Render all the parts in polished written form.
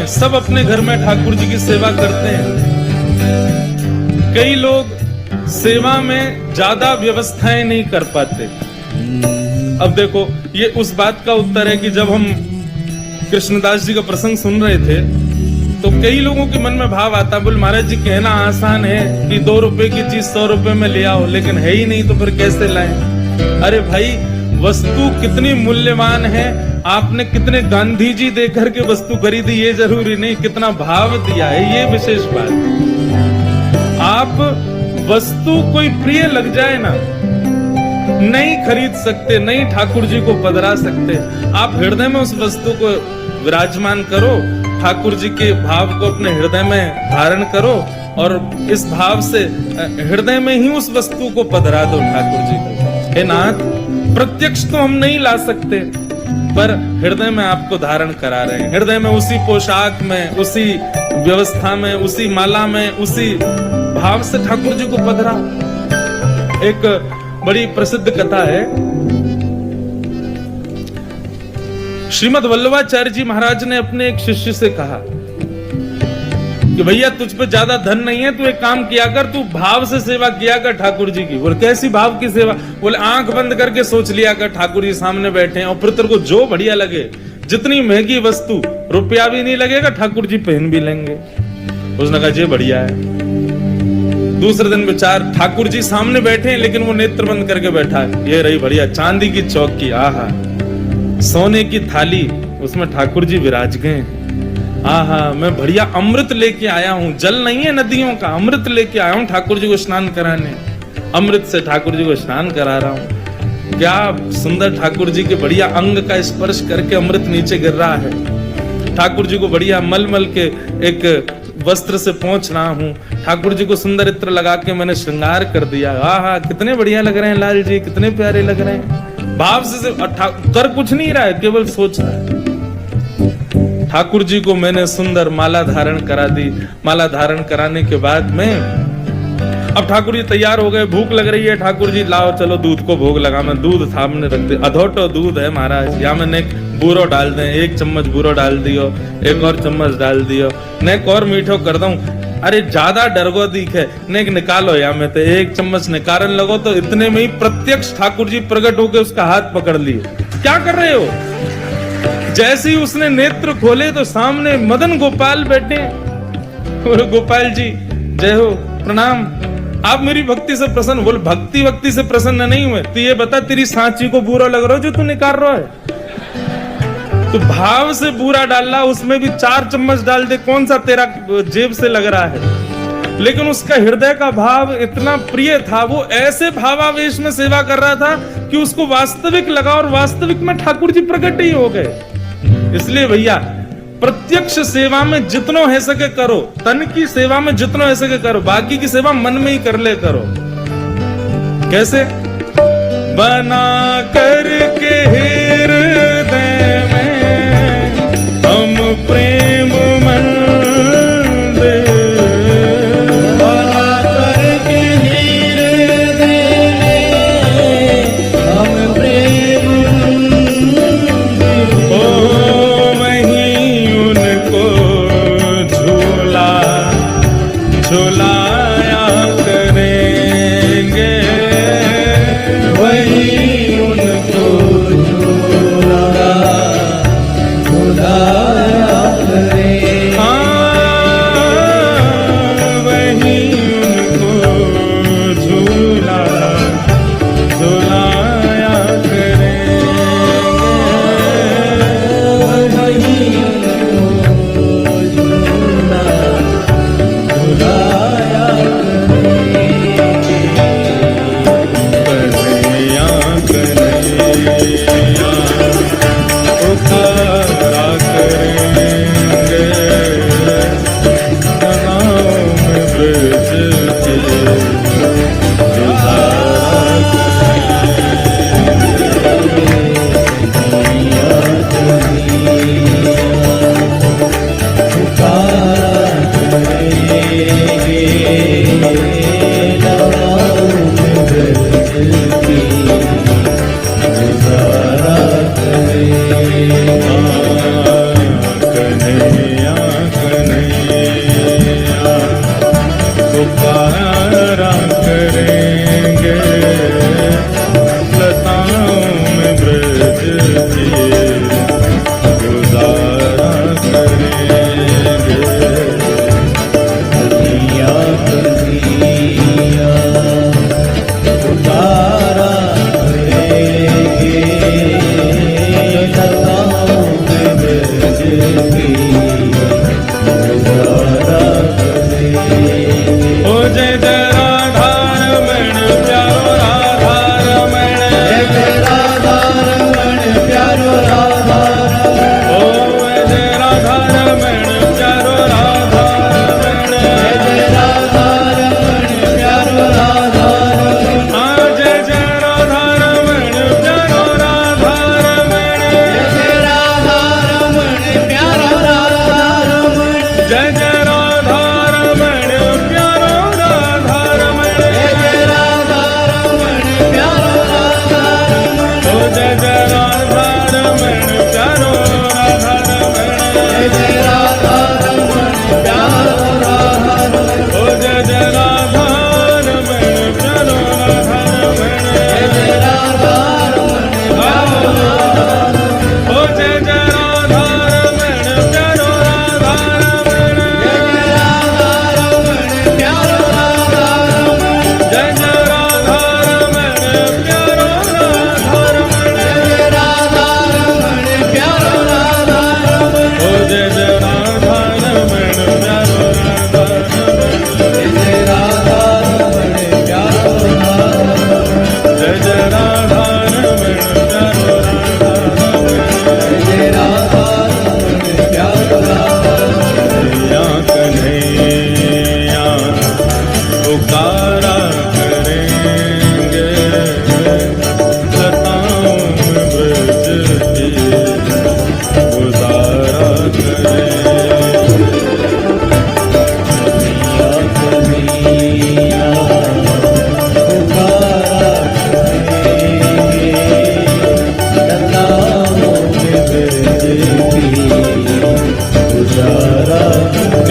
सब अपने घर में ठाकुर जी की सेवा करते हैं। कई लोग सेवा में ज्यादा व्यवस्थाएं नहीं कर पाते। अब देखो, ये उस बात का उत्तर है कि जब हम कृष्णदास जी का प्रसंग सुन रहे थे तो कई लोगों के मन में भाव आता, बोल महाराज जी कहना आसान है कि 2 रुपए की चीज 100 रुपए में ले आओ, लेकिन है ही नहीं तो फिर कैसे लाएं? अरे भाई, वस्तु कितनी मूल्यवान है, आपने कितने गांधी जी देकर के वस्तु खरीदी ये जरूरी नहीं, कितना भाव दिया है ये विशेष बात है। आप वस्तु कोई प्रिय लग जाए ना, नहीं खरीद सकते, नहीं ठाकुर जी को पधरा सकते। आप हृदय में उस वस्तु को विराजमान करो, ठाकुर जी के भाव को अपने हृदय में धारण करो और इस भाव से हृदय में ही उस वस्तु को पधरा दो ठाकुर जी को। हे नाथ, प्रत्यक्ष तो हम नहीं ला सकते, पर हृदय में आपको धारण करा रहे हैं। हृदय में उसी पोशाक में, उसी व्यवस्था में, उसी माला में, उसी भाव से ठाकुर जी को पधरा। एक बड़ी प्रसिद्ध कथा है, श्रीमद् वल्लभाचार्य जी महाराज ने अपने एक शिष्य से कहा कि भैया तुझ पे ज्यादा धन नहीं है, तू एक काम किया कर, तू भाव से सेवा किया कर ठाकुर जी की। बोले कैसी भाव की सेवा? बोले आंख बंद करके सोच लिया कर ठाकुर जी सामने बैठे हैं और फिर तेरे को जो बढ़िया लगे, जितनी महंगी वस्तु, रुपया भी नहीं लगेगा, ठाकुर जी पहन भी लेंगे। उसने कहा ये बढ़िया है। दूसरे दिन विचार, ठाकुर जी सामने बैठे हैं लेकिन वो नेत्र बंद करके बैठा है। ये रही बढ़िया चांदी की चौकी, आहा, सोने की थाली, उसमें ठाकुर जी विराज गए। आहा, मैं बढ़िया अमृत लेके आया हूँ, जल नहीं है नदियों का, अमृत लेके आया हूँ ठाकुर जी को स्नान कराने। अमृत से ठाकुर जी को स्नान करा रहा हूँ। क्या सुंदर ठाकुर जी के बढ़िया अंग का स्पर्श करके अमृत नीचे गिर रहा है। ठाकुर जी को बढ़िया मलमल के एक वस्त्र से पहुंच रहा हूँ। ठाकुर जी को सुंदर इत्र लगा के मैंने श्रृंगार कर दिया। आहा, कितने बढ़िया लग रहे हैं लाल जी, कितने प्यारे लग रहे हैं। भाव से कर कुछ नहीं रहा है, केवल सोच रहा है। ठाकुर जी को मैंने सुंदर माला धारण करा दी। माला धारण कराने के बाद में अब ठाकुर जी तैयार हो गए, भूख लग रही है, ठाकुर जी लाओ चलो दूध को भोग लगा। मैं दूध सामने रख दे, अधोटो दूध है महाराज, या मैंने बूरो डाल दें, 1 चम्मच बूरो डाल दियो, 1 और चम्मच डाल दियो, ने एक और मीठो कर दूं। अरे ज्यादा डरगो दिखे, ने निकालो, या मैं तो 1 चम्मच निकालन लगो तो इतने में ही प्रत्यक्ष ठाकुर जी प्रकट होकर उसका हाथ पकड़ लिए। क्या कर रहे हो? जैसे ही उसने नेत्र खोले तो सामने मदन गोपाल बैठे। गोपाल जी जय हो, प्रणाम, आप मेरी भक्ति से प्रसन्न? बोल भक्ति से प्रसन्न नहीं हुए तो ये बता, तेरी सांची को बुरा लग रहा हो जो तू निकाल रहा है? तो भाव से बुरा डाला, उसमें भी 4 चम्मच डाल दे, कौन सा तेरा जेब से लग रहा है? लेकिन उसका हृदय का भाव इतना प्रिय था, वो ऐसे भावावेश में सेवा कर रहा था कि उसको वास्तविक लगा और वास्तविक में ठाकुर जी प्रकट ही हो गए। इसलिए भैया, प्रत्यक्ष सेवा में जितना है सके करो, तन की सेवा में जितना है सके करो, बाकी की सेवा मन में ही कर ले करो। कैसे? बना करके हृदय में हम प्रेम मंदिर, बना करके हृदय में हम प्रेम मंदिर, ओ वहीं उनको झूला झूलाया करेंगे, वहीं उनको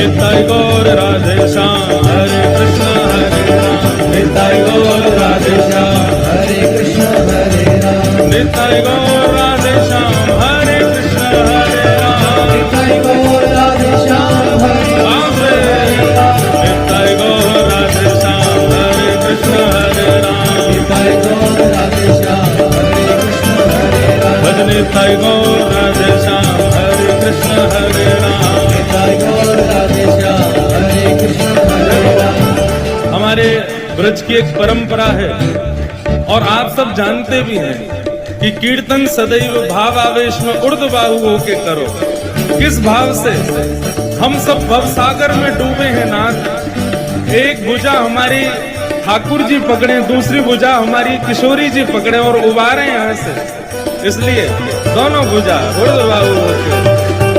निताय गौर राधे श्याम हरे कृष्ण हरे राम निताय गौर राधे श्याम हरे कृष्ण हरे राम निताय गौर राधे श्याम हरे कृष्ण हरे राम निताय गौर राधे श्याम हरे निताय गौर राधे श्याम हरे कृष्ण हरे राम निताय गौर राधे श्याम हरे कृष्ण हरे राम भज निताय गौर राधे श्याम हरे कृष्ण हरे राम निताय गौर राधे श्याम हरे कृष्ण हरे राम। हमारे ब्रज की एक परंपरा है और आप सब जानते भी हैं कि कीर्तन सदैव भाव आवेश में ऊर्ध्वबाहु होके करो। किस भाव से? हम सब भवसागर में डूबे हैं नाथ। एक भुजा हमारी ठाकुर जी पकड़े, दूसरी भुजा हमारी किशोरी जी पकड़े और उबारे यहाँ से। इसलिए दोनों भुजा ऊर्ध्वबाहु होके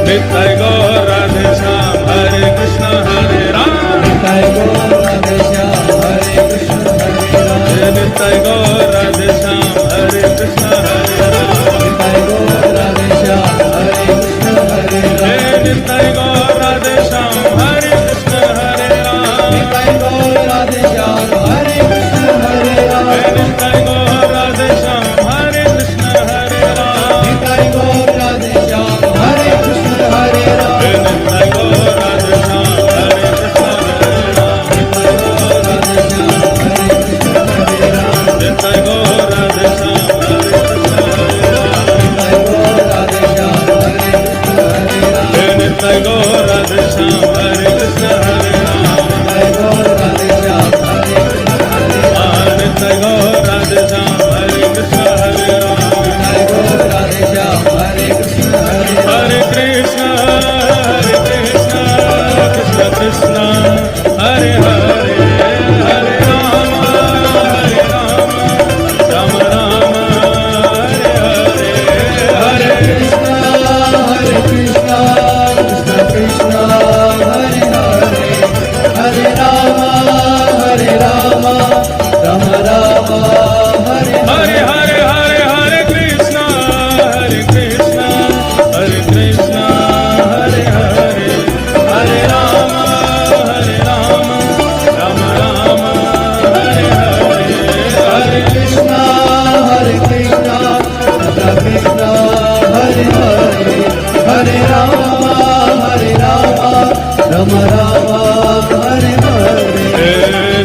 निताय गौर राधे श्याम हरे कृष्ण हरे राम निताय गौर राधे श्याम हरे कृष्ण हरे राम निताय गौर राधे श्याम हरे कृष्ण हरे राम निताय गौर राधे श्याम हरे कृष्ण हरे राम निताय गौर राधे श्याम हरे कृष्ण हरे राम निताय गौर राधे श्याम हरे कृष्ण हरे राम निताय गौर राधे श्याम हरे कृष्ण हरे राम निताय गौर राधे श्याम हरे कृष्ण हरे राम निताय गौर राधे श्याम हरे कृष्ण हरे राम निताय गौर राधे श्याम हरे कृष्ण हरे राम निताय गौर राधे श्याम हरे कृष्ण हरे राम निताय गौर राधे श्याम हरे कृष्ण हरे राम निताय गौर राधे श्याम हरे कृष्ण हरे राम निताय गौर राधे श्याम हरे कृष्ण हरे राम निताय गौर राधे श्याम हरे कृष्ण हरे राम हरे कृष्ण कृष्ण कृष्ण हरे हरे हरे राम राम राम हरे हरे हरे कृष्ण कृष्ण कृष्ण हरे हरे हरे राम राम राम हरे हरे हरे हरे हरे कृष्ण कृष्ण हरे हरे हरे राम राम राम हरे हरे हरे कृष्ण कृष्ण कृष्ण हरे हरे हरे राम राम हरे हरे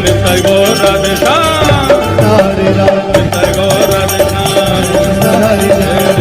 निताय गौर राधे श्याम हरे राम निताय गौर राधे श्याम हरे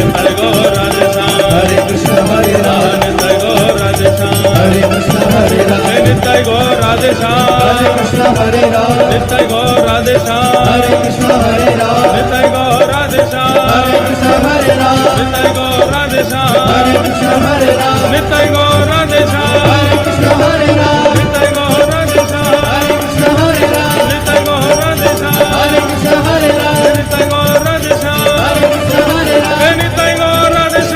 निताय गौर राधे श्याम हरे कृष्ण हरे राम निताय गौर राधे श्याम हरे कृष्ण हरे राम निताय गौर राधे श्याम हरे कृष्ण हरे राम निताय गौर राधे श्याम हरे कृष्ण हरे राम निताय गौर राधे श्याम हरे कृष्ण हरे राम निताय गौर राधे श्याम हरे कृष्ण हरे राम निताय गौर राधे श्याम हरे कृष्ण हरे राम निताय गौर राधे श्याम हरे कृष्ण हरे राम निताय गौर राधे श्याम हरे कृष्ण हरे राम निताय गौर राधे श्याम हरे कृष्ण हरे राम निताय गौर राधे श्याम हरे कृष्ण हरे राम निताय गौर राधे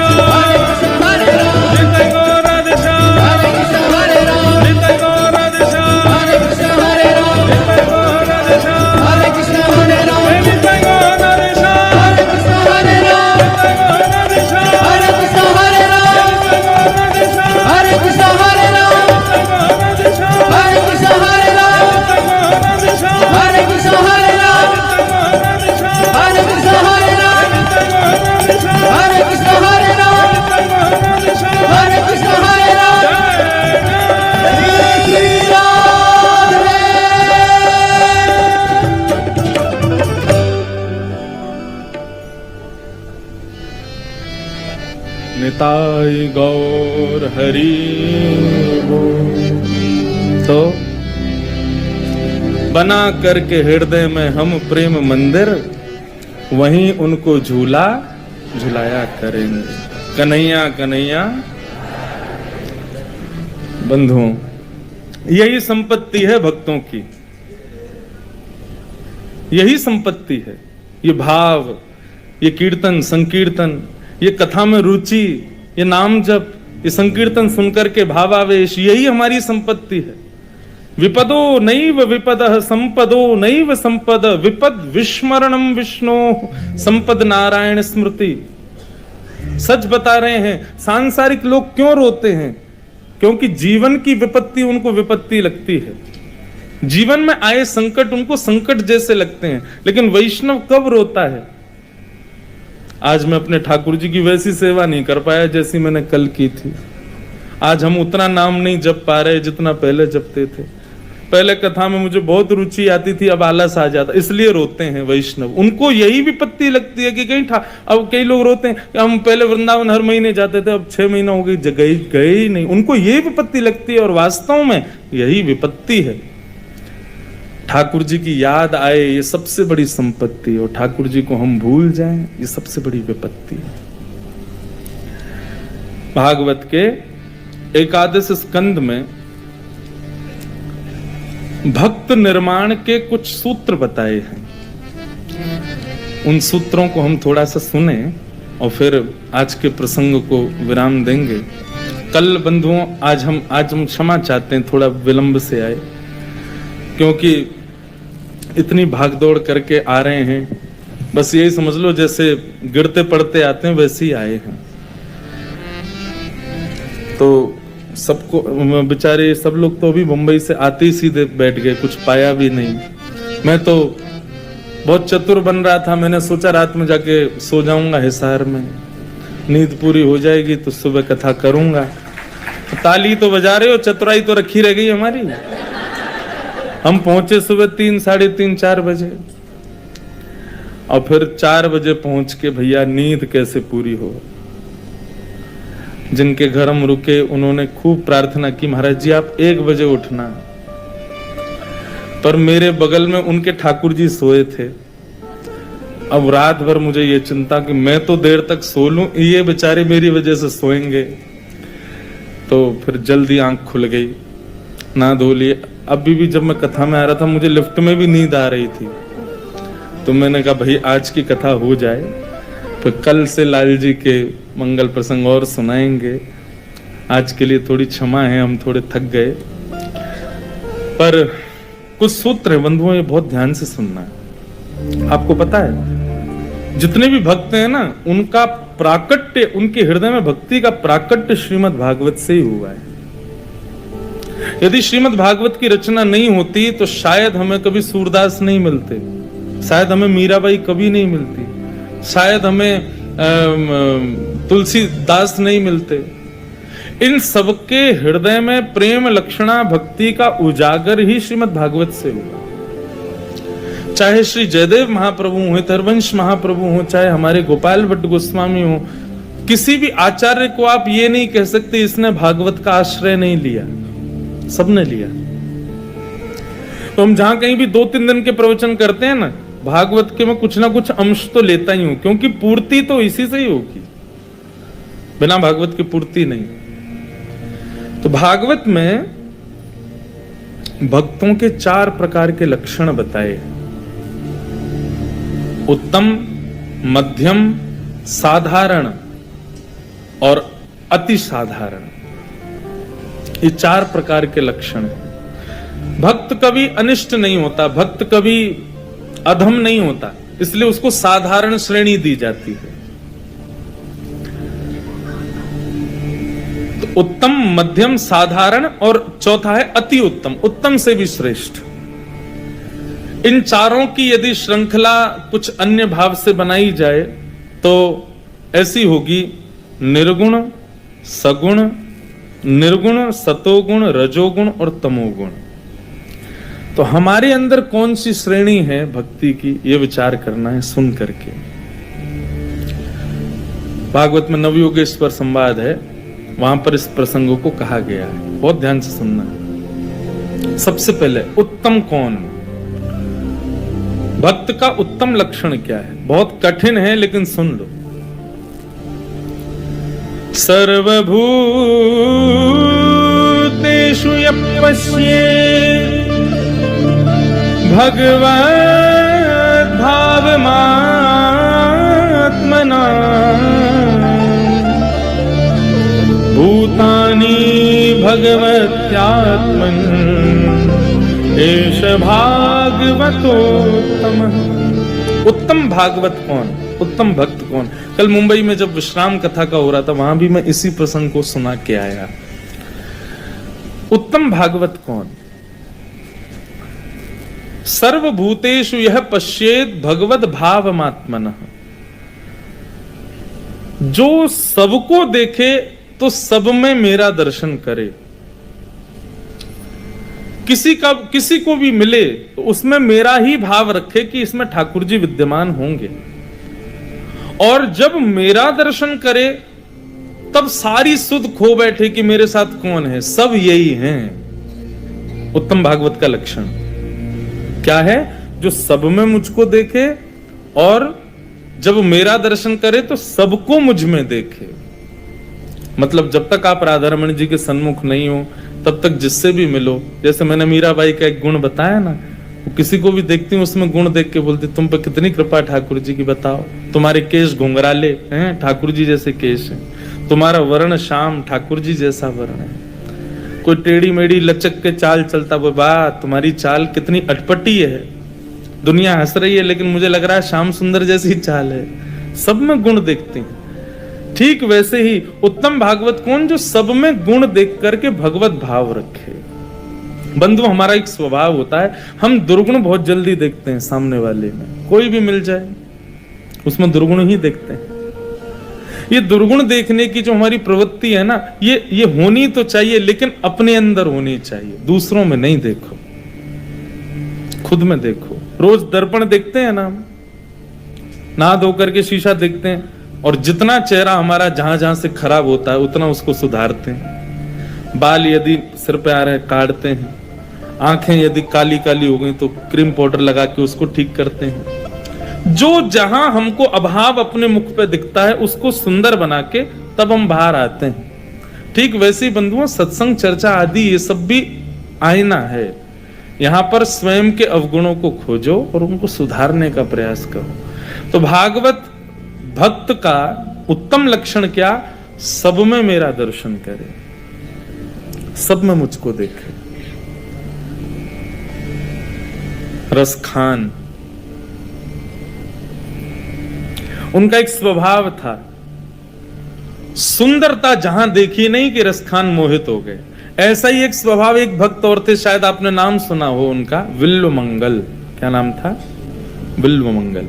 श्याम हरे कृष्ण हरे राम निताय गौर राधे श्याम हरे कृष्ण हरे राम निताय गौर राधे श्याम हरे कृष्ण हरे राम निताय गौर राधे श्याम हरे कृष्ण हरे राम निताय गौर राधे श्याम हरे कृष्ण हरे राम हरे कृष्ण हरे राम हरे कृष्ण हरे राम हरे कृष्ण हरे राम हरे कृष्ण हरे राम हरे कृष्ण हरे राम हरे कृष्ण हरे राम श्री राधे। निताय गौर हरि बोल। तो बना करके हृदय में हम प्रेम मंदिर, वहीं उनको झूला झुलाया करेंगे। कन्हैया कन्हैया बंधुओं, यही संपत्ति है भक्तों की, यही संपत्ति है। ये भाव, ये कीर्तन संकीर्तन, ये कथा में रुचि, ये नाम जप, ये संकीर्तन सुनकर के भावावेश, यही हमारी संपत्ति है। विपदो नैव विपदः संपदो नैव संपद, विपद विस्मरणम विष्णु संपद नारायण स्मृति। सच बता रहे हैं, सांसारिक लोग क्यों रोते हैं? क्योंकि जीवन की विपत्ति उनको विपत्ति लगती है, जीवन में आए संकट उनको संकट जैसे लगते हैं। लेकिन वैष्णव कब रोता है? आज मैं अपने ठाकुर जी की वैसी सेवा नहीं कर पाया जैसी मैंने कल की थी। आज हम उतना नाम नहीं जप पा रहे जितना पहले जपते थे। पहले कथा में मुझे बहुत रुचि आती थी, अब आलस आ जाता, इसलिए रोते हैं वैष्णव। उनको यही विपत्ति लगती है कि कहीं अब कई लोग रोते हैं कि हम पहले वृंदावन हर महीने जाते थे, अब 6 महीना हो गई गए ही नहीं। उनको यही विपत्ति लगती है और वास्तव में यही विपत्ति है। ठाकुर जी की याद आए ये सबसे बड़ी संपत्ति, और ठाकुर जी को हम भूल जाएं ये सबसे बड़ी विपत्ति है। भागवत के एकादश स्कंद में भक्त निर्माण के कुछ सूत्र बताए हैं। उन सूत्रों को हम थोड़ा सा सुने और फिर आज के प्रसंग को विराम देंगे। कल बंधुओं आज हम क्षमा चाहते हैं, थोड़ा विलंब से आए, क्योंकि इतनी भागदौड़ करके आ रहे हैं। बस यही समझ लो जैसे गिरते पड़ते आते हैं वैसे ही आए हैं। तो सबको बेचारे सब लोग तो अभी मुंबई से आते ही सीधे बैठ गए, कुछ पाया भी नहीं। मैं तो बहुत चतुर बन रहा था, मैंने सोचा रात में जाके सो जाऊंगा हिसार में, नींद पूरी हो जाएगी तो सुबह कथा करूंगा। ताली तो बजा रहे हो, चतुराई तो रखी रह गई हमारी। हम पहुंचे सुबह 3, साढ़े 3, 4 बजे, और फिर 4 बजे पहुंच के भैया नींद कैसे पूरी हो। जिनके घर हम रुके उन्होंने खूब प्रार्थना की, महाराज जी आप 1 बजे उठना। पर मेरे बगल में उनके ठाकुर जी सोए थे। अब रात भर मुझे ये चिंता कि मैं तो देर तक सो लूं, ये बेचारे मेरी वजह से सोएंगे। तो फिर जल्दी आंख खुल गई, ना धो लिए। अभी भी जब मैं कथा में आ रहा था मुझे लिफ्ट में भी नींद आ रही थी, तो मैंने कहा भाई आज की कथा हो जाए, तो कल से लाल जी के मंगल प्रसंग और सुनाएंगे। आज के लिए थोड़ी क्षमा है, हम थोड़े थक गए। पर कुछ सूत्र है बंधुओं, ये बहुत ध्यान से सुनना है। आपको पता है जितने भी भक्त हैं ना, उनका प्राकट्य, उनके हृदय में भक्ति का प्राकट्य श्रीमद् भागवत से ही हुआ है। यदि श्रीमद् भागवत की रचना नहीं होती तो शायद हमें कभी सूरदास नहीं मिलते, शायद हमें मीराबाई कभी नहीं मिलती, शायद हमें तुलसीदास नहीं मिलते। इन सबके हृदय में प्रेम लक्षणा भक्ति का उजागर ही श्रीमद् भागवत से हुआ। चाहे श्री जयदेव महाप्रभु हो, हरवंश महाप्रभु हो, चाहे हमारे गोपाल भट्ट गोस्वामी हो, किसी भी आचार्य को आप ये नहीं कह सकते इसने भागवत का आश्रय नहीं लिया, सबने लिया। तो हम जहां कहीं भी 2-3 दिन के प्रवचन करते हैं ना, भागवत के में कुछ ना कुछ अंश तो लेता ही हूं, क्योंकि पूर्ति तो इसी से ही होगी, बिना भागवत की पूर्ति नहीं। तो भागवत में भक्तों के 4 प्रकार के लक्षण बताए, उत्तम, मध्यम, साधारण और अति साधारण। ये 4 प्रकार के लक्षण हैं। भक्त कभी अनिष्ट नहीं होता, भक्त कभी अधम नहीं होता, इसलिए उसको साधारण श्रेणी दी जाती है। तो उत्तम, मध्यम, साधारण और चौथा है अति उत्तम, उत्तम से भी श्रेष्ठ। इन चारों की यदि श्रृंखला कुछ अन्य भाव से बनाई जाए तो ऐसी होगी: निर्गुण, सगुण, निर्गुण, सतोगुण, रजोगुण और तमोगुण। तो हमारे अंदर कौन सी श्रेणी है भक्ति की, ये विचार करना है सुन करके। भागवत में नवयोगेश्वर संवाद है, वहां पर इस प्रसंगों को कहा गया है, बहुत ध्यान से सुनना है। सबसे पहले उत्तम कौन, भक्त का उत्तम लक्षण क्या है? बहुत कठिन है लेकिन सुन लो। सर्वभूतेषु यः पश्येत् भगवद् भावमात्मना भूतानि भगवत्यात्मन् एष भागवतोत्तमः। उत्तम भागवत कौन, उत्तम भक्त कौन? कल मुंबई में जब विश्राम कथा का हो रहा था, वहां भी मैं इसी प्रसंग को सुना के आया। उत्तम भागवत कौन? सर्वभूतेषु यह पश्येत भगवत भावमात्मनः, जो सबको देखे तो सब में मेरा दर्शन करे। किसी को भी मिले तो उसमें मेरा ही भाव रखे कि इसमें ठाकुर जी विद्यमान होंगे, और जब मेरा दर्शन करे तब सारी सुध खो बैठे कि मेरे साथ कौन है, सब यही हैं। उत्तम भागवत का लक्षण क्या है? जो सब में मुझको देखे और जब मेरा दर्शन करे तो सबको मुझ में देखे। मतलब जब तक आप राधा रमण जी के सन्मुख नहीं हो तब तक जिससे भी मिलो, जैसे मैंने मीराबाई का एक गुण बताया ना, वो किसी को भी देखती हूँ उसमें गुण देख के बोलती तुम पे कितनी कृपा ठाकुर जी की, बताओ तुम्हारे केश घुंघराले हैं, ठाकुर जी जैसे केश हैं, तुम्हारा वर्ण श्याम, ठाकुर जी जैसा वर्ण है। कोई टेढ़ी मेढ़ी लचक के चाल चलता, वो बात तुम्हारी चाल कितनी अटपटी है, दुनिया हंस रही है लेकिन मुझे लग रहा है श्याम सुंदर जैसी चाल है। सब में गुण देखते हैं। ठीक वैसे ही उत्तम भागवत कौन? जो सब में गुण देख करके भगवत भाव रखे। बंधु, हमारा एक स्वभाव होता है, हम दुर्गुण बहुत जल्दी देखते हैं सामने वाले में, कोई भी मिल जाए उसमें दुर्गुण ही देखते हैं। ये दुर्गुण देखने की जो हमारी प्रवृत्ति है ना, ये होनी तो चाहिए, लेकिन अपने अंदर होनी चाहिए, दूसरों में नहीं देखो, खुद में देखो। रोज दर्पण देखते हैं ना, नहा धो करके शीशा देखते हैं, और जितना चेहरा हमारा जहां जहां से खराब होता है उतना उसको सुधारते हैं। बाल यदि सिर पे आ रहे हैं काटते हैं, आंखें यदि काली काली हो गई तो क्रीम पाउडर लगा के उसको ठीक करते हैं। जो जहां हमको अभाव अपने मुख पे दिखता है उसको सुंदर बना के तब हम बाहर आते हैं। ठीक वैसे ही बंधुओं, सत्संग चर्चा आदि ये सब भी आईना है। यहां पर स्वयं के अवगुणों को खोजो और उनको सुधारने का प्रयास करो। तो भागवत भक्त का उत्तम लक्षण क्या? सब में मेरा दर्शन करे, सब में मुझको देखे। रसखान, उनका एक स्वभाव था, सुंदरता जहां देखी नहीं कि रसखान मोहित हो गए। ऐसा ही एक स्वभाव एक भक्त और थे, शायद आपने नाम सुना हो उनका, विल्वमंगल। क्या नाम था? विल्वमंगल।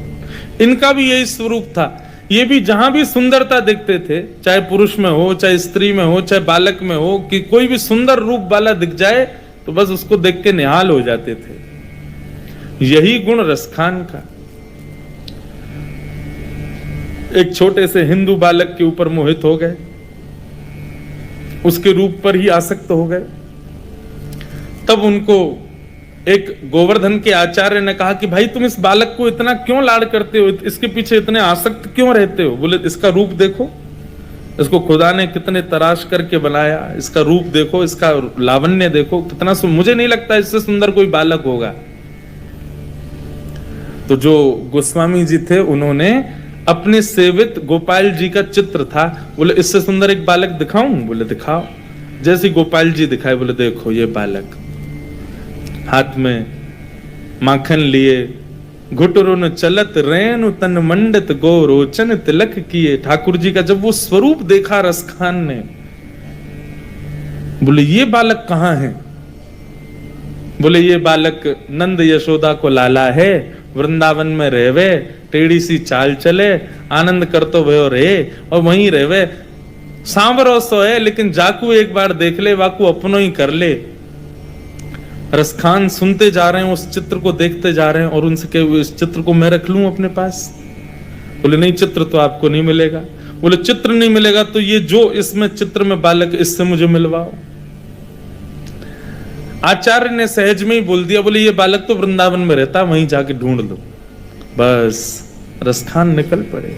इनका भी यही स्वरूप था। ये भी जहां भी सुंदरता देखते थे, चाहे पुरुष में हो, चाहे स्त्री में हो, चाहे बालक में हो, कि कोई भी सुंदर रूप वाला दिख जाए तो बस उसको देख के निहाल हो जाते थे। यही गुण रसखान का। एक छोटे से हिंदू बालक के ऊपर मोहित हो गए, उसके रूप पर ही आसक्त हो गए। तब उनको एक गोवर्धन के आचार्य ने कहा कि भाई तुम इस बालक को इतना क्यों लाड करते हो, इसके पीछे इतने आसक्त क्यों रहते हो? बोले इसका रूप देखो, इसको खुदा ने कितने तराश करके बनाया, इसका रूप देखो, इसका लावण्य देखो, कितना मुझे नहीं लगता इससे सुंदर कोई बालक होगा। तो जो गोस्वामी जी थे उन्होंने अपने सेवित गोपाल जी का चित्र था, बोले इससे सुंदर एक बालक दिखाऊं? बोले दिखाओ। जैसे गोपाल जी दिखाए, बोले देखो ये बालक, हाथ में माखन लिए, घुटरुन चलत रेणु तन मंडित गो रोचन तिलक किए। ठाकुर जी का जब वो स्वरूप देखा रसखान ने, बोले ये बालक कहां है? बोले ये बालक नंद यशोदा को लाला है, वृंदावन में रहवे, टेढ़ी सी चाल चले, आनंद करतो भयो रे, और वहीं रहवे। सांवरो सो है लेकिन जाकू एक बार देख ले, वाकू अपनो ही कर ले। रसखान सुनते जा रहे हैं, उस चित्र को देखते जा रहे हैं, और उनसे कहे इस चित्र को मैं रख लूं अपने पास? बोले नहीं, चित्र तो आपको नहीं मिलेगा। बोले चित्र नहीं मिलेगा तो ये जो इसमें चित्र में बालक, इससे मुझे मिलवाओ। आचार्य ने सहज में ही बोल दिया, बोले ये बालक तो वृंदावन में रहता, वहीं जाके ढूंढ लो। बस रसखान निकल पड़े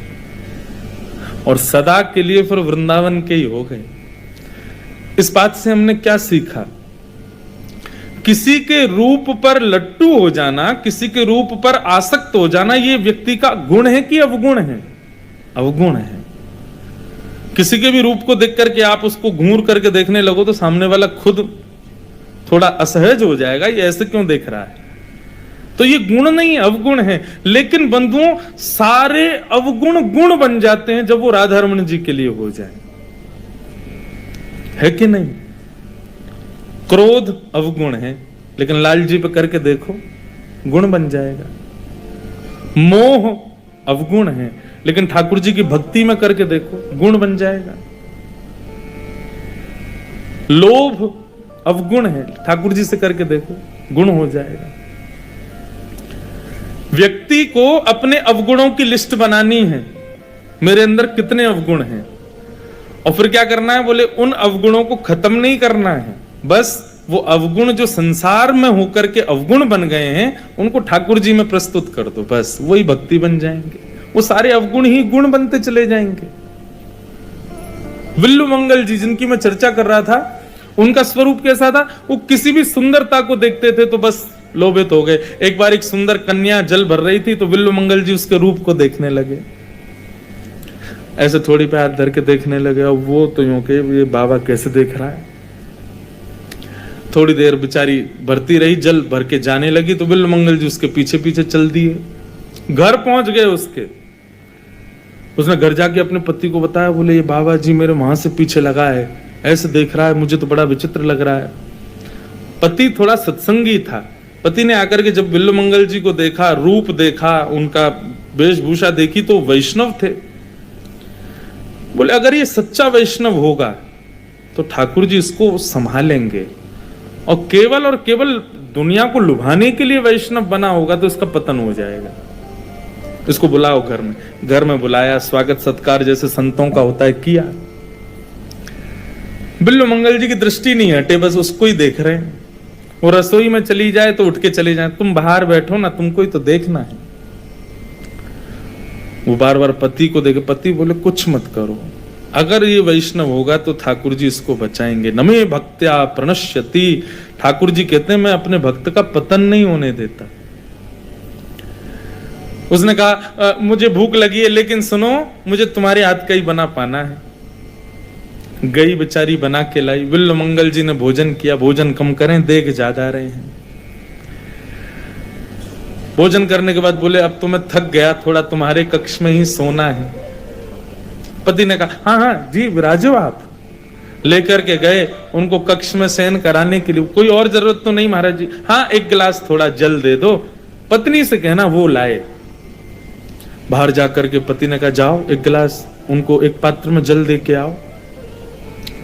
और सदा के लिए फिर वृंदावन के ही हो गए। इस बात से हमने क्या सीखा? किसी के रूप पर लट्टू हो जाना, किसी के रूप पर आसक्त हो जाना, ये व्यक्ति का गुण है कि अवगुण है? अवगुण है। किसी के भी रूप को देख करके आप उसको घूर करके देखने लगो तो सामने वाला खुद थोड़ा असहज हो जाएगा, ये ऐसे क्यों देख रहा है? तो ये गुण नहीं, अवगुण है। लेकिन बंधुओं, सारे अवगुण गुण बन जाते हैं जब वो राधा रमण जी के लिए हो जाए, है कि नहीं? क्रोध अवगुण है, लेकिन लाल जी पे करके देखो गुण बन जाएगा। मोह अवगुण है, लेकिन ठाकुर जी की भक्ति में करके देखो गुण बन जाएगा। लोभ अवगुण है, ठाकुर जी से करके देखो गुण हो जाएगा। व्यक्ति को अपने अवगुणों की लिस्ट बनानी है, मेरे अंदर कितने अवगुण हैं, और फिर क्या करना है, बोले उन अवगुणों को खत्म नहीं करना है, बस वो अवगुण जो संसार में होकर के अवगुण बन गए हैं उनको ठाकुर जी में प्रस्तुत कर दो, बस वही भक्ति बन जाएंगे। वो सारे अवगुण ही गुण बनते चले जाएंगे। विल्लु मंगल जी जिनकी मैं चर्चा कर रहा था, उनका स्वरूप कैसा था, वो किसी भी सुंदरता को देखते थे तो बस लोभित हो गए। एक बार एक सुंदर कन्या जल भर रही थी तो विल्लु मंगल जी उसके रूप को देखने लगे, ऐसे थोड़ी पे हाथ धर के देखने लगे, और वो तो यूं के ये बाबा कैसे देख रहा है। थोड़ी देर बेचारी भरती रही, जल भर के जाने लगी तो विल्लु मंगल जी उसके पीछे पीछे चल दिए। घर पहुंच गए उसने घर जाके अपने पति को बताया, बोले ये बाबा जी मेरे वहां से पीछे लगा है, ऐसे देख रहा है, मुझे तो बड़ा विचित्र लग रहा है। पति थोड़ा सत्संगी था, पति ने आकर के जब विल्लु मंगल जी को देखा, रूप देखा, उनका वेशभूषा देखी तो वैष्णव थे। बोले अगर ये सच्चा वैष्णव होगा तो ठाकुर जी इसको संभालेंगे, और केवल दुनिया को लुभाने के लिए वैष्णव बना होगा तो इसका पतन हो जाएगा। इसको बुलाओ घर में बुलाया, स्वागत सत्कार जैसे संतों का होता है किया। विल्लु मंगल जी की दृष्टि नहीं हटे, बस उसको ही देख रहे हैं। वो रसोई में चली जाए तो उठ के चले जाए, तुम बाहर बैठो ना, तुमको ही तो देखना है। वो बार बार पति को देखे, पति बोले कुछ मत करो, अगर ये वैष्णव होगा तो ठाकुर जी इसको बचाएंगे। नमे भक्त्या प्रणश्यति, ठाकुर जी कहते हैं मैं अपने भक्त का पतन नहीं होने देता। उसने कहा मुझे भूख लगी है, लेकिन सुनो मुझे तुम्हारे हाथ का ही बना पाना है। गई बेचारी बना के लाई, विल्लु मंगल जी ने भोजन किया। भोजन कम करें, देख ज्यादा रहे हैं। भोजन करने के बाद बोले अब तो मैं थक गया, थोड़ा तुम्हारे कक्ष में ही सोना है। पति ने कहा हाँ हाँ जी विराजो आप। लेकर के गए उनको कक्ष में शयन कराने के लिए। कोई और जरूरत तो नहीं महाराज जी, हाँ एक गिलास थोड़ा जल दे दो। पत्नी से कहना वो लाए। बाहर जाकर के पति ने कहा जाओ एक गिलास उनको एक पात्र में जल दे के आओ।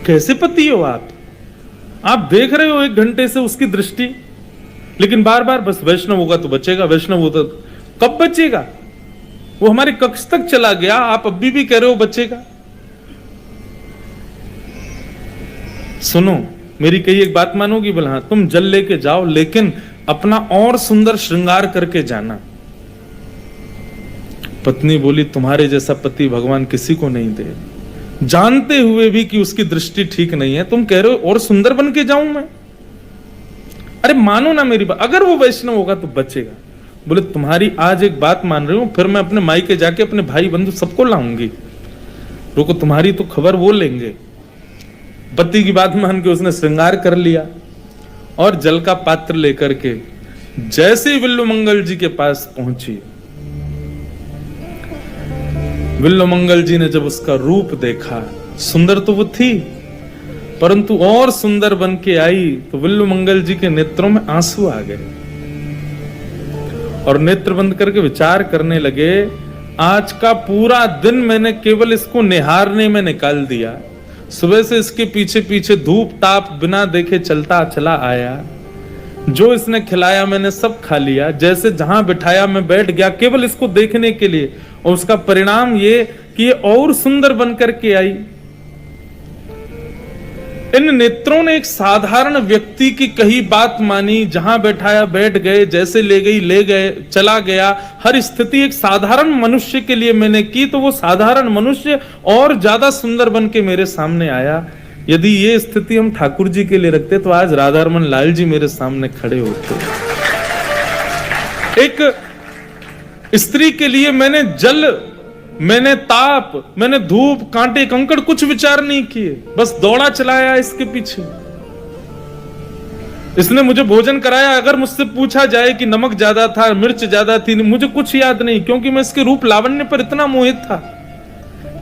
कैसे पति हो आप देख रहे हो 1 घंटे से उसकी दृष्टि, लेकिन बार बार बस वैष्णव होगा तो बचेगा, वैष्णव होगा तो कब बचेगा? वो हमारे कक्ष तक चला गया, आप अभी भी कह रहे हो बचेगा। सुनो मेरी कही एक बात मानोगी? बोला हाँ, तुम जल लेके जाओ, लेकिन अपना और सुंदर श्रृंगार करके जाना। पत्नी बोली तुम्हारे जैसा पति भगवान किसी को नहीं दे, जानते हुए भी कि उसकी दृष्टि ठीक नहीं है, तुम कह रहे हो और सुंदर बन के जाऊं मैं? अरे मानो ना मेरी बात, अगर वो वैष्णव होगा तो बचेगा। बोले तुम्हारी आज एक बात मान रही हूं, फिर मैं अपने मायके जाके अपने भाई बंधु सबको लाऊंगी, रुको तुम्हारी तो खबर वो लेंगे। पति की बात मान के उसने श्रृंगार कर लिया और जल का पात्र लेकर के जैसे ही विल्लु मंगल जी के पास पहुंची, विल्लु मंगल जी ने जब उसका रूप देखा, सुंदर तो वो थी परंतु और सुंदर बन के आई, तो विल्लु मंगल जी के नेत्रों में आंसू आ गए और नेत्र बंद करके विचार करने लगे, आज का पूरा दिन मैंने केवल इसको निहारने में निकाल दिया। सुबह से इसके पीछे पीछे धूप ताप बिना देखे चलता चला आया, जो इसने खिलाया मैंने सब खा लिया, जैसे जहां बिठाया मैं बैठ गया केवल इसको देखने के लिए, और उसका परिणाम ये कि ये और सुंदर बनकर के आई। इन नेत्रों ने एक साधारण व्यक्ति की कही बात मानी, जहां बैठाया बैठ गए, जैसे ले गई ले गए, चला गया। हर स्थिति एक साधारण मनुष्य के लिए मैंने की, तो वो साधारण मनुष्य और ज्यादा सुंदर बन के मेरे सामने आया। यदि ये स्थिति हम ठाकुर जी के लिए रखते तो आज राधारमन लाल जी मेरे सामने खड़े होते। एक स्त्री के लिए मैंने जल, मैंने ताप, मैंने धूप कांटे कंकड़ कुछ विचार नहीं किए, बस दौड़ा चलाया इसके पीछे। इसने मुझे भोजन कराया, अगर मुझसे पूछा जाए कि नमक ज्यादा था मिर्च ज्यादा थी, मुझे कुछ याद नहीं, क्योंकि मैं इसके रूप लावण्य पर इतना मोहित था।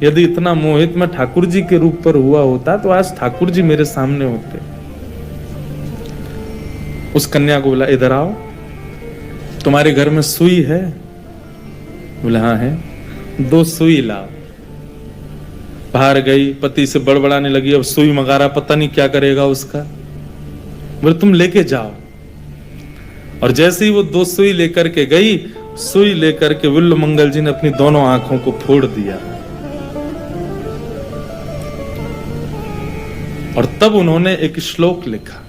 यदि इतना मोहित मैं ठाकुर जी के रूप पर हुआ होता तो आज ठाकुर जी मेरे सामने होते। उस कन्या को बोला, इधर आओ, तुम्हारे घर में सुई है? बोला हाँ है। 2 सुई लाओ। बाहर गई, पति से बड़बड़ाने लगी, अब सुई मगारा पता नहीं क्या करेगा उसका। बोले तुम लेके जाओ। और जैसे ही वो 2 सुई लेकर के गई, सुई लेकर के विल्ल मंगल जी ने अपनी दोनों आंखों को फोड़ दिया। और तब उन्होंने एक श्लोक लिखा।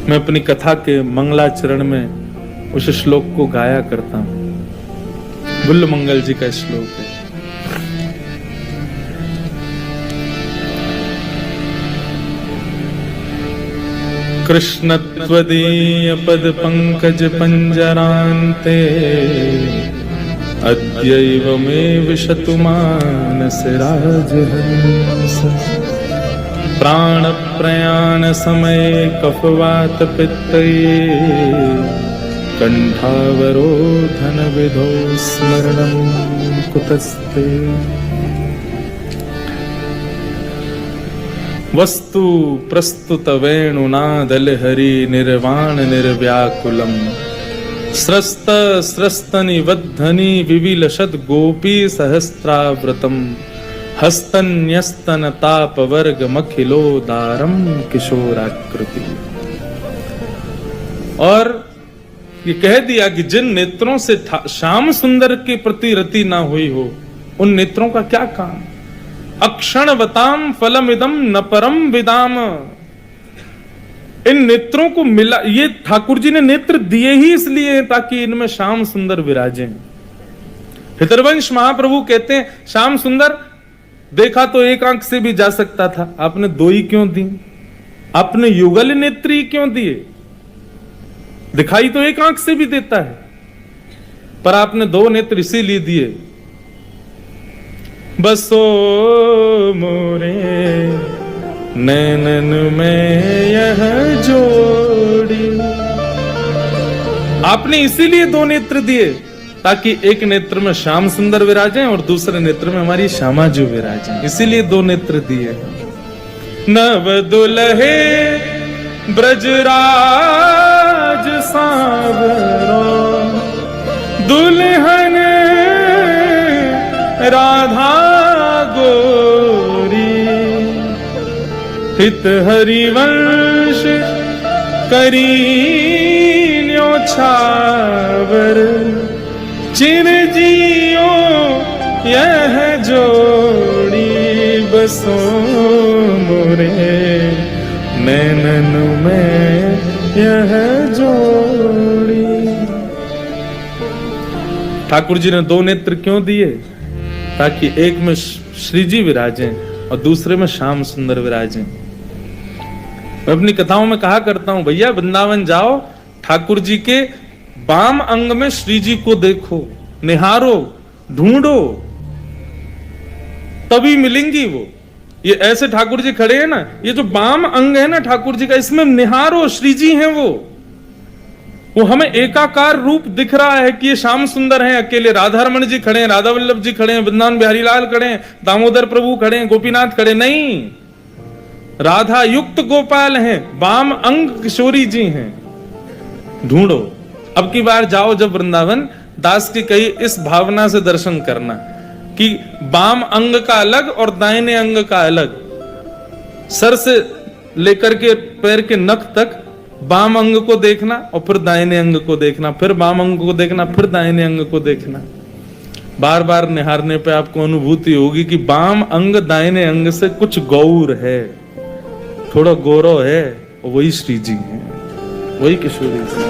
मैं अपनी कथा के मंगलाचरण में उस श्लोक को गाया करता हूं। विल्ल मंगल जी का श्लोक है। कृष्ण त्वदीय पद पंकज पंजरान्ते अद्यैव मे विशतु मानस राजहंस प्राण प्रयाण समय कफवात पित्तये कंठावरोधन विधौ स्मरणं कुतस्ते। वस्तु प्रस्तुत वेणुनादल हरि निर्वाण निर्व्याकुलम स्रस्त स्रस्तनि वद्धनि विविलशद गोपी सहस्त्राव्रतम हस्तन्यस्तन ताप वर्ग मखिलोदारम किशोराकृति। और ये कह दिया कि जिन नेत्रों से श्याम सुंदर के प्रति रति ना हुई हो, उन नेत्रों का क्या काम। अक्षणवताम फलमिदम न परम विदाम। इन नेत्रों को मिला, ये ठाकुर जी ने नेत्र दिए ही इसलिए ताकि इनमें श्याम सुंदर विराजे। हितरवंश महाप्रभु कहते हैं श्याम सुंदर देखा तो एक आंख से भी जा सकता था, आपने 2 ही क्यों दी? आपने युगल नेत्री क्यों दिए? दिखाई तो एक आंख से भी देता है, पर आपने 2 नेत्र इसीलिए दिए। बसो मोरे नैनन में यह जोड़ी। आपने इसीलिए 2 नेत्र दिए ताकि एक नेत्र में श्याम सुंदर विराजें और दूसरे नेत्र में हमारी श्यामा जी विराजें, इसीलिए 2 नेत्र दिए। नव दुल्हे ब्रजराज सांवरो दुल्हन राधा गोरी हित हरिवंश करी न्योछावर चिरजियो यह जोड़ी। बसो मोरे नैनन में यह जोड़ी। ठाकुर जी ने 2 नेत्र क्यों दिए? ताकि एक में श्री जी विराजें और दूसरे में श्याम सुंदर विराजें। मैं अपनी कथाओं में कहा करता हूं, भैया वृंदावन जाओ, ठाकुर जी के बाम अंग में श्री जी को देखो, निहारो, ढूंढो, तभी मिलेंगी वो। ये ऐसे ठाकुर जी खड़े हैं ना, ये जो बाम अंग है ना ठाकुर जी का, इसमें निहारो, श्री जी हैं वो हमें एकाकार रूप दिख रहा है कि ये श्याम सुंदर हैं। अकेले राधा रमण जी खड़े हैं, राधा वल्लभ जी खड़े हैं, वृंदावन बिहारी लाल खड़े हैं, दामोदर प्रभु खड़े हैं, गोपीनाथ खड़े, नहीं, राधा युक्त गोपाल हैं, बाम अंग किशोरी जी हैं। ढूंढो। अब की बार जाओ जब वृंदावन, दास की कही इस भावना से दर्शन करना कि बाम अंग का अलग और दाहिने अंग का अलग, सर से लेकर के पैर के नख तक बाम अंग को देखना और फिर दाहिने अंग को देखना, फिर बाम अंग को देखना, फिर दाहिने अंग को देखना। बार बार निहारने पे आपको अनुभूति होगी कि बाम अंग दाहिने अंग से कुछ गौर है, थोड़ा गौरव है, और वही श्री जी है, वही किशोरी जी।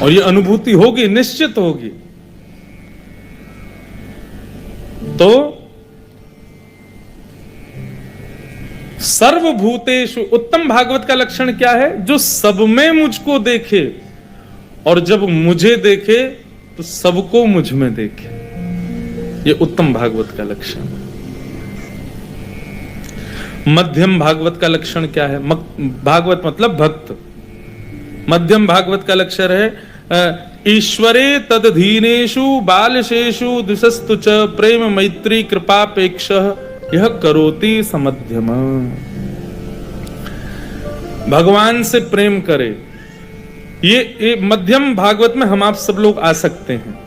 और ये अनुभूति होगी, निश्चित होगी। तो सर्वभूतेषु, उत्तम भागवत का लक्षण क्या है? जो सब में मुझको देखे, और जब मुझे देखे तो सबको मुझ में देखे। ये उत्तम भागवत का लक्षण। मध्यम भागवत का लक्षण क्या है? भागवत मतलब भक्त। मध्यम भागवत का लक्षण है ईश्वरे तदधीनेषु बालशेषु दिशस्तु च प्रेम मैत्री कृपापेक्ष यह करोति समध्यम। भगवान से प्रेम करे, ये मध्यम भागवत में हम आप सब लोग आ सकते हैं।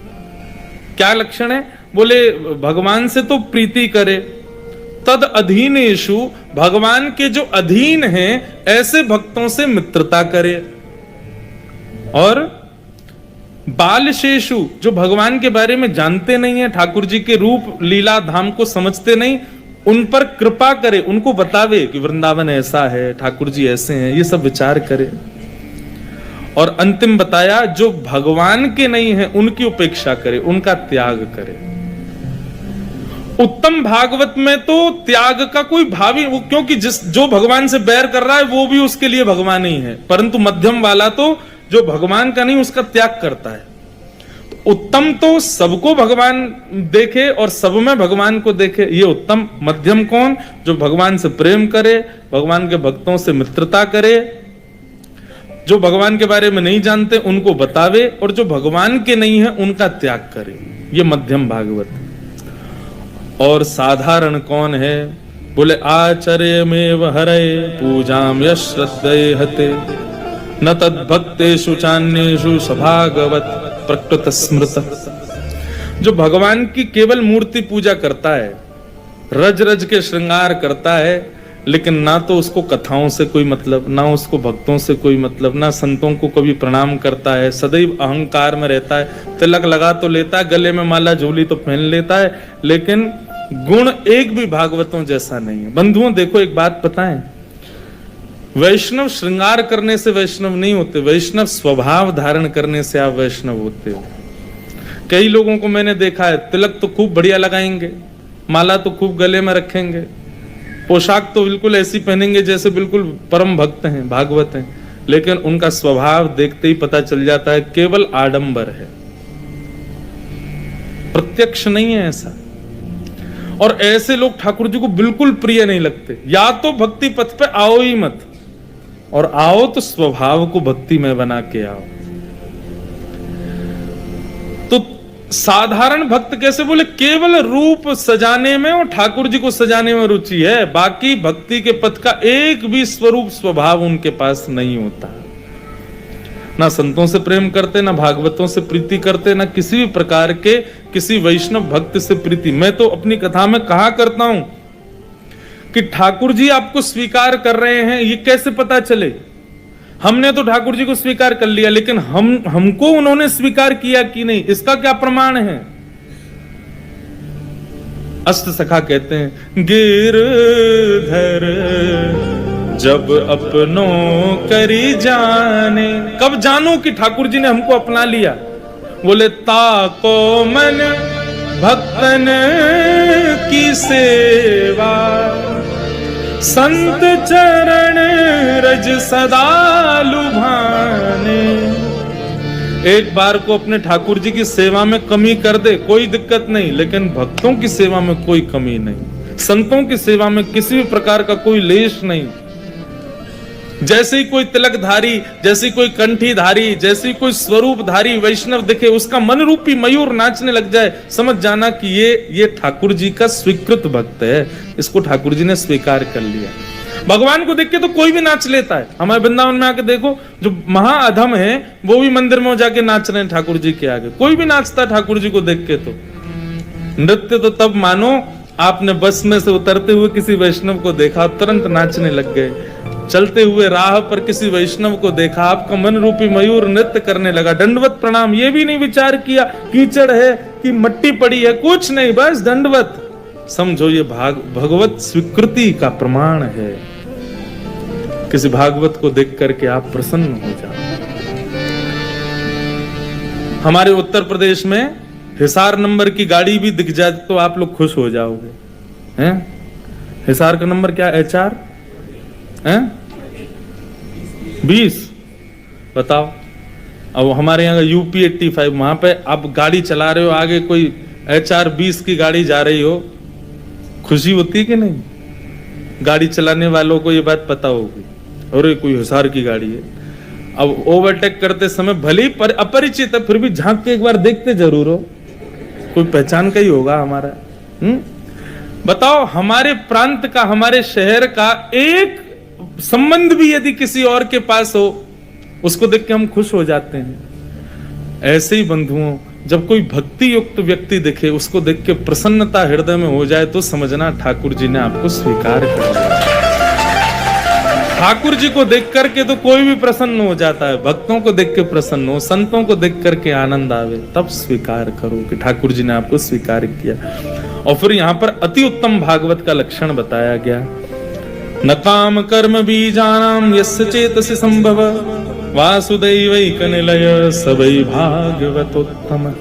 क्या लक्षण है? बोले भगवान से तो प्रीति करे, तद अधीनेषु, भगवान के जो अधीन हैं ऐसे भक्तों से मित्रता करे, और बालशेषु, जो भगवान के बारे में जानते नहीं है, ठाकुर जी के रूप लीला धाम को समझते नहीं, उन पर कृपा करे, उनको बतावे कि वृंदावन ऐसा है, ठाकुर जी ऐसे हैं, ये सब विचार करे। और अंतिम बताया जो भगवान के नहीं है उनकी उपेक्षा करे, उनका त्याग करे। उत्तम भागवत में तो त्याग का कोई भाव ही, क्योंकि जो भगवान से बैर कर रहा है वो भी उसके लिए भगवान ही है, परंतु मध्यम वाला तो जो भगवान का नहीं उसका त्याग करता है। तो उत्तम तो सबको भगवान देखे और सब में भगवान को देखे, ये उत्तम। मध्यम कौन? जो भगवान से प्रेम करे, भगवान के भक्तों से मित्रता करे, जो भगवान के बारे में नहीं जानते उनको बतावे, और जो भगवान के नहीं है उनका त्याग करे, ये मध्यम भागवत। और साधारण कौन है? बोले आचर्यमेव हरये पूजाम यश्रद्धये हते न तद्भक्तेषु चान्येषु सभागवत प्रकृत स्मृत। जो भगवान की केवल मूर्ति पूजा करता है, रज रज के श्रृंगार करता है, लेकिन ना तो उसको कथाओं से कोई मतलब, ना उसको भक्तों से कोई मतलब, ना संतों को कभी प्रणाम करता है, सदैव अहंकार में रहता है, तिलक लगा तो लेता है, गले में माला झोली तो पहन लेता है, लेकिन गुण एक भी भागवतों जैसा नहीं है। बंधुओं देखो एक बात बताएं, वैष्णव श्रृंगार करने से वैष्णव नहीं होते, वैष्णव स्वभाव धारण करने से आप वैष्णव होते हो। कई लोगों को मैंने देखा है, तिलक तो खूब बढ़िया लगाएंगे, माला तो खूब गले में रखेंगे, पोशाक तो बिल्कुल ऐसी पहनेंगे जैसे बिल्कुल परम भक्त हैं, भागवत हैं, लेकिन उनका स्वभाव देखते ही पता चल जाता है केवल आडंबर है, प्रत्यक्ष नहीं है ऐसा। और ऐसे लोग ठाकुर जी को बिल्कुल प्रिय नहीं लगते। या तो भक्ति पथ पे आओ ही मत, और आओ तो स्वभाव को भक्ति में बना के आओ। तो साधारण भक्त कैसे? बोले केवल रूप सजाने में और ठाकुर जी को सजाने में रुचि है, बाकी भक्ति के पथ का एक भी स्वरूप स्वभाव उनके पास नहीं होता। ना संतों से प्रेम करते, ना भागवतों से प्रीति करते, ना किसी भी प्रकार के किसी वैष्णव भक्त से प्रीति। मैं तो अपनी कथा में कहा करता हूं कि ठाकुर जी आपको स्वीकार कर रहे हैं, ये कैसे पता चले? हमने तो ठाकुर जी को स्वीकार कर लिया, लेकिन हमको उन्होंने स्वीकार किया कि नहीं, इसका क्या प्रमाण है? अष्ट सखा कहते हैं, गिरधर जब अपनों करी जाने। कब जानो कि ठाकुर जी ने हमको अपना लिया? बोले ताको मन भक्तन की सेवा, संत चरण रज सदा लुभाने। एक बार को अपने ठाकुर जी की सेवा में कमी कर दे, कोई दिक्कत नहीं, लेकिन भक्तों की सेवा में कोई कमी नहीं, संतों की सेवा में किसी भी प्रकार का कोई लेश नहीं। जैसे ही कोई तिलकधारी, जैसी कोई कंठीधारी, जैसी कोई स्वरूपधारी वैष्णव दिखे, उसका मन रूपी मयूर नाचने लग जाए, समझ जाना कि ये ठाकुर जी का स्वीकृत भक्त है, इसको ठाकुर जी ने स्वीकार कर लिया। भगवान को देख के तो कोई भी नाच लेता है। हमारे वृंदावन में आके देखो, जो महाअधम है वो भी मंदिर में जाके नाच रहे हैं ठाकुर जी के आगे, कोई भी नाचता है ठाकुर जी को देख के। तो नृत्य तो तब मानो आपने बस में से उतरते हुए किसी वैष्णव को देखा, तुरंत नाचने लग गए। चलते हुए राह पर किसी वैष्णव को देखा, आपका मन रूपी मयूर नृत्य करने लगा। दंडवत प्रणाम, ये भी नहीं विचार किया कीचड़ है कि मट्टी पड़ी है, कुछ नहीं, बस दंडवत। समझो ये भगवत स्वीकृति का प्रमाण है। किसी भागवत को देख करके आप प्रसन्न हो जाओ। हमारे उत्तर प्रदेश में हिसार नंबर की गाड़ी भी दिख जाए तो आप लोग खुश हो जाओगे। हैं? हिसार का नंबर क्या? HR हैं? 20। बताओ, अब हमारे यहाँ UP 85, वहां पे आप गाड़ी चला रहे हो, आगे कोई HR 20 की गाड़ी जा रही हो, खुशी होती है कि नहीं? गाड़ी चलाने वालों को ये बात पता होगी, अरे कोई हिसार की गाड़ी है। अब ओवरटेक करते समय भले ही अपरिचित है, फिर भी झांक के एक बार देखते जरूर हो, कोई पहचान का ही होगा हमारा। बताओ, हमारे प्रांत का, हमारे शहर का एक संबंध भी यदि किसी और के पास हो, उसको देख के हम खुश हो जाते हैं। ऐसे ही बंधुओं, जब कोई भक्ति युक्त व्यक्ति दिखे, उसको देख के प्रसन्नता हृदय में हो जाए, तो समझना ठाकुर जी ने आपको स्वीकार कर लिया। ठाकुर जी को देख करके तो कोई भी प्रसन्न हो जाता है, भक्तों को देख के प्रसन्न हो, संतों को देख करके आनंद आवे, तब स्वीकार करो कि ठाकुर जी ने आपको स्वीकार किया। और फिर यहाँ पर अति उत्तम भागवत का लक्षण बताया गया, न काम कर्म बीजानाम यस्य चेतसि संभव वासुदैवैक निलय सबई भागवतोत्तम।